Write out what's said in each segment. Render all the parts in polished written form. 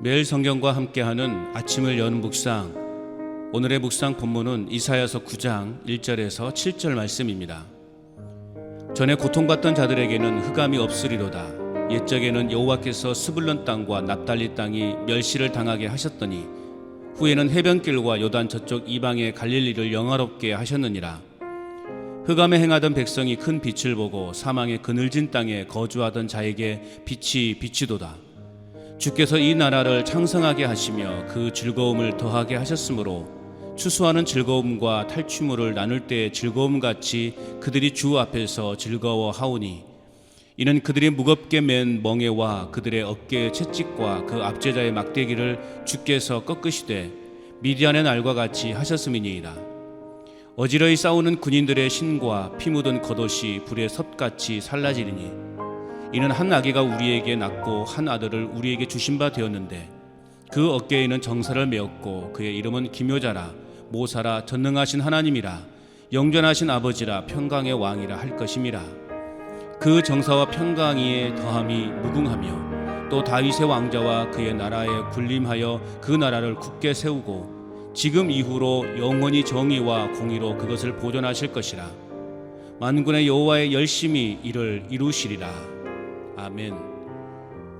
매일 성경과 함께하는 아침을 여는 묵상. 오늘의 묵상 본문은 이사야서 9장 1절에서 7절 말씀입니다. 전에 고통받던 자들에게는 흑암이 없으리로다. 옛적에는 여호와께서 스불론 땅과 납달리 땅이 멸시를 당하게 하셨더니 후에는 해변길과 요단 저쪽 이방의 갈릴리를 영화롭게 하셨느니라. 흑암에 행하던 백성이 큰 빛을 보고 사망의 그늘진 땅에 거주하던 자에게 빛이 비치도다. 주께서 이 나라를 창성하게 하시며 그 즐거움을 더하게 하셨으므로 추수하는 즐거움과 탈취물을 나눌 때의 즐거움같이 그들이 주 앞에서 즐거워하오니 이는 그들이 무겁게 맨 멍에와 그들의 어깨의 채찍과 그 압제자의 막대기를 주께서 꺾으시되 미디안의 날과 같이 하셨음이니이다. 어지러이 싸우는 군인들의 신과 피 묻은 겉옷이 불의 섭같이 살라지리니 이는 한 아기가 우리에게 낳고 한 아들을 우리에게 주신 바 되었는데 그 어깨에는 정사를 메었고 그의 이름은 기묘자라 모사라 전능하신 하나님이라 영전하신 아버지라 평강의 왕이라 할 것임이라. 그 정사와 평강이에 더함이 무궁하며 또 다윗의 왕자와 그의 나라에 군림하여 그 나라를 굳게 세우고 지금 이후로 영원히 정의와 공의로 그것을 보존하실 것이라. 만군의 여호와의 열심히 이를 이루시리라. 아멘.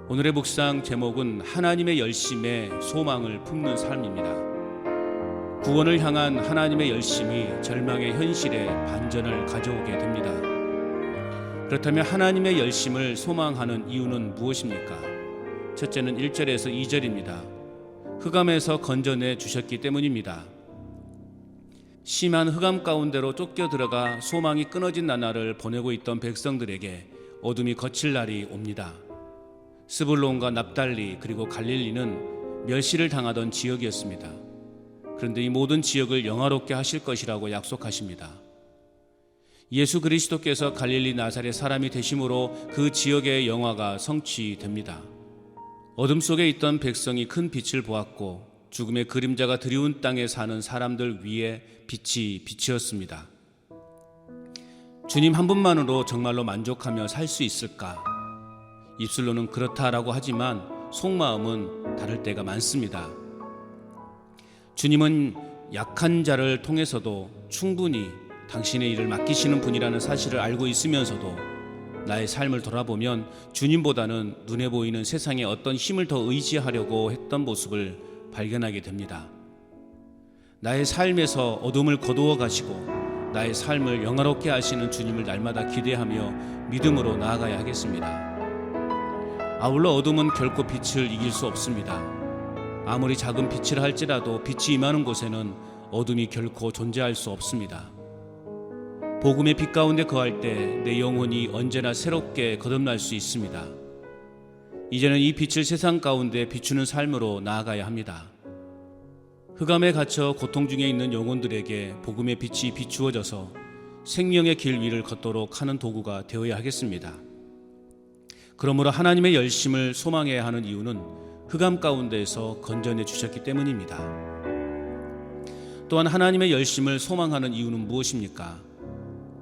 오늘의 묵상 제목은 하나님의 열심에 소망을 품는 삶입니다. 구원을 향한 하나님의 열심이 절망의 현실에 반전을 가져오게 됩니다. 그렇다면 하나님의 열심을 소망하는 이유는 무엇입니까? 첫째는 1절에서 2절입니다. 흑암에서 건져내 주셨기 때문입니다. 심한 흑암 가운데로 쫓겨 들어가 소망이 끊어진 나날을 보내고 있던 백성들에게 어둠이 거칠 날이 옵니다. 스불론과 납달리 그리고 갈릴리는 멸시를 당하던 지역이었습니다. 그런데 이 모든 지역을 영화롭게 하실 것이라고 약속하십니다. 예수 그리스도께서 갈릴리 나사렛 사람이 되심으로 그 지역의 영화가 성취됩니다. 어둠 속에 있던 백성이 큰 빛을 보았고 죽음의 그림자가 드리운 땅에 사는 사람들 위에 빛이 비치었습니다. 주님 한 분만으로 정말로 만족하며 살 수 있을까? 입술로는 그렇다라고 하지만 속마음은 다를 때가 많습니다. 주님은 약한 자를 통해서도 충분히 당신의 일을 맡기시는 분이라는 사실을 알고 있으면서도 나의 삶을 돌아보면 주님보다는 눈에 보이는 세상의 어떤 힘을 더 의지하려고 했던 모습을 발견하게 됩니다. 나의 삶에서 어둠을 거두어 가시고 나의 삶을 영화롭게 하시는 주님을 날마다 기대하며 믿음으로 나아가야 하겠습니다. 아울러 어둠은 결코 빛을 이길 수 없습니다. 아무리 작은 빛이라 할지라도 빛이 임하는 곳에는 어둠이 결코 존재할 수 없습니다. 복음의 빛 가운데 거할 때 내 영혼이 언제나 새롭게 거듭날 수 있습니다. 이제는 이 빛을 세상 가운데 비추는 삶으로 나아가야 합니다. 흑암에 갇혀 고통 중에 있는 영혼들에게 복음의 빛이 비추어져서 생명의 길 위를 걷도록 하는 도구가 되어야 하겠습니다. 그러므로 하나님의 열심을 소망해야 하는 이유는 흑암 가운데에서 건져내 주셨기 때문입니다. 또한 하나님의 열심을 소망하는 이유는 무엇입니까?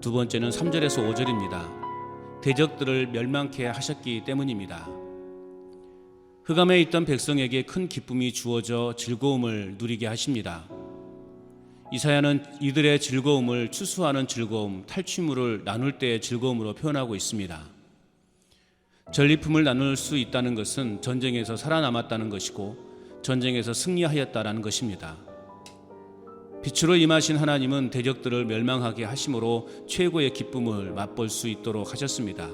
두 번째는 3절에서 5절입니다. 대적들을 멸망케 하셨기 때문입니다. 흑암에 있던 백성에게 큰 기쁨이 주어져 즐거움을 누리게 하십니다. 이사야는 이들의 즐거움을 추수하는 즐거움, 탈취물을 나눌 때의 즐거움으로 표현하고 있습니다. 전리품을 나눌 수 있다는 것은 전쟁에서 살아남았다는 것이고 전쟁에서 승리하였다는 것입니다. 빛으로 임하신 하나님은 대적들을 멸망하게 하심으로 최고의 기쁨을 맛볼 수 있도록 하셨습니다.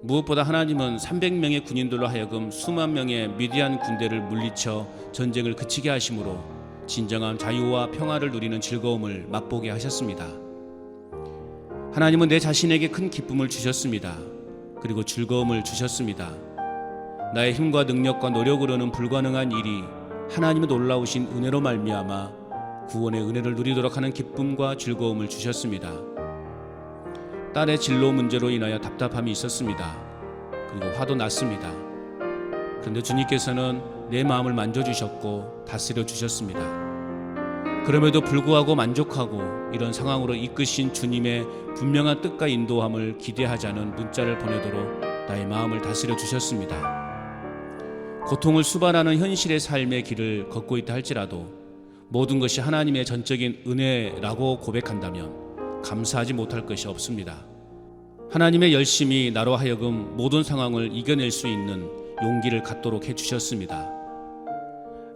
무엇보다 하나님은 300명의 군인들로 하여금 수만 명의 미디안 군대를 물리쳐 전쟁을 그치게 하심으로 진정한 자유와 평화를 누리는 즐거움을 맛보게 하셨습니다. 하나님은 내 자신에게 큰 기쁨을 주셨습니다. 그리고 즐거움을 주셨습니다. 나의 힘과 능력과 노력으로는 불가능한 일이 하나님의 놀라우신 은혜로 말미암아 구원의 은혜를 누리도록 하는 기쁨과 즐거움을 주셨습니다. 딸의 진로 문제로 인하여 답답함이 있었습니다. 그리고 화도 났습니다. 그런데 주님께서는 내 마음을 만져주셨고 다스려 주셨습니다. 그럼에도 불구하고 만족하고 이런 상황으로 이끄신 주님의 분명한 뜻과 인도함을 기대하자는 문자를 보내도록 나의 마음을 다스려 주셨습니다. 고통을 수반하는 현실의 삶의 길을 걷고 있다 할지라도 모든 것이 하나님의 전적인 은혜라고 고백한다면 감사하지 못할 것이 없습니다. 하나님의 열심이 나로 하여금 모든 상황을 이겨낼 수 있는 용기를 갖도록 해주셨습니다.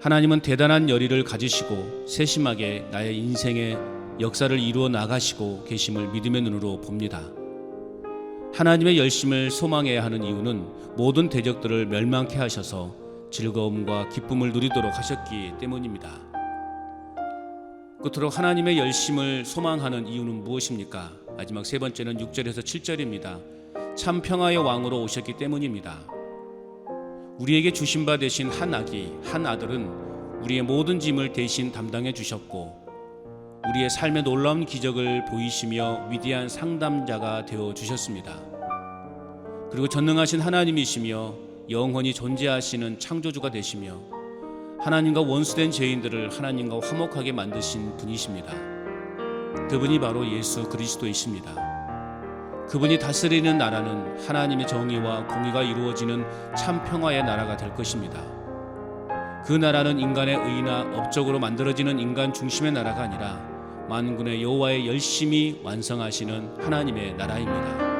하나님은 대단한 열의를 가지시고 세심하게 나의 인생의 역사를 이루어 나가시고 계심을 믿음의 눈으로 봅니다. 하나님의 열심을 소망해야 하는 이유는 모든 대적들을 멸망케 하셔서 즐거움과 기쁨을 누리도록 하셨기 때문입니다. 끝으로 하나님의 열심을 소망하는 이유는 무엇입니까? 마지막 세 번째는 6절에서 7절입니다. 참 평화의 왕으로 오셨기 때문입니다. 우리에게 주신 바 되신 한 아기, 한 아들은 우리의 모든 짐을 대신 담당해 주셨고 우리의 삶의 놀라운 기적을 보이시며 위대한 상담자가 되어 주셨습니다. 그리고 전능하신 하나님이시며 영원히 존재하시는 창조주가 되시며 하나님과 원수된 죄인들을 하나님과 화목하게 만드신 분이십니다. 그분이 바로 예수 그리스도이십니다. 그분이 다스리는 나라는 하나님의 정의와 공의가 이루어지는 참 평화의 나라가 될 것입니다. 그 나라는 인간의 의나 업적으로 만들어지는 인간 중심의 나라가 아니라 만군의 여호와의 열심히 완성하시는 하나님의 나라입니다.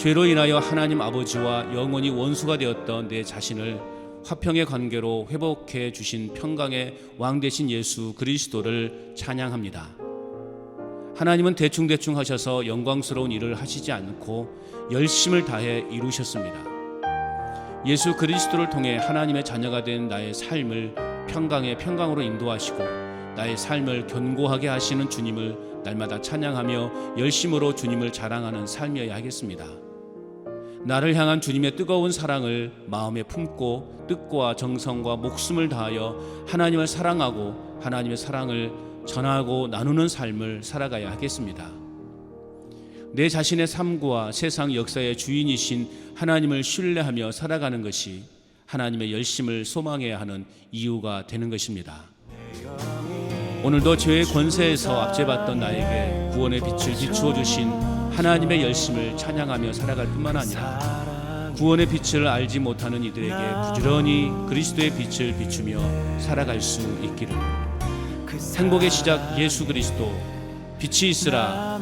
죄로 인하여 하나님 아버지와 영원히 원수가 되었던 내 자신을 화평의 관계로 회복해 주신 평강의 왕 되신 예수 그리스도를 찬양합니다. 하나님은 대충대충 하셔서 영광스러운 일을 하시지 않고 열심을 다해 이루셨습니다. 예수 그리스도를 통해 하나님의 자녀가 된 나의 삶을 평강의 평강으로 인도하시고 나의 삶을 견고하게 하시는 주님을 날마다 찬양하며 열심으로 주님을 자랑하는 삶이어야 하겠습니다. 나를 향한 주님의 뜨거운 사랑을 마음에 품고 뜻과 정성과 목숨을 다하여 하나님을 사랑하고 하나님의 사랑을 전하고 나누는 삶을 살아가야 하겠습니다. 내 자신의 삶과 세상 역사의 주인이신 하나님을 신뢰하며 살아가는 것이 하나님의 열심을 소망해야 하는 이유가 되는 것입니다. 오늘도 죄의 권세에서 압제받던 나에게 구원의 빛을 비추어 주신 하나님의 열심을 찬양하며 살아갈 뿐만 아니라 구원의 빛을 알지 못하는 이들에게 부지런히 그리스도의 빛을 비추며 살아갈 수 있기를. 행복의 시작 예수 그리스도, 빛이 있으라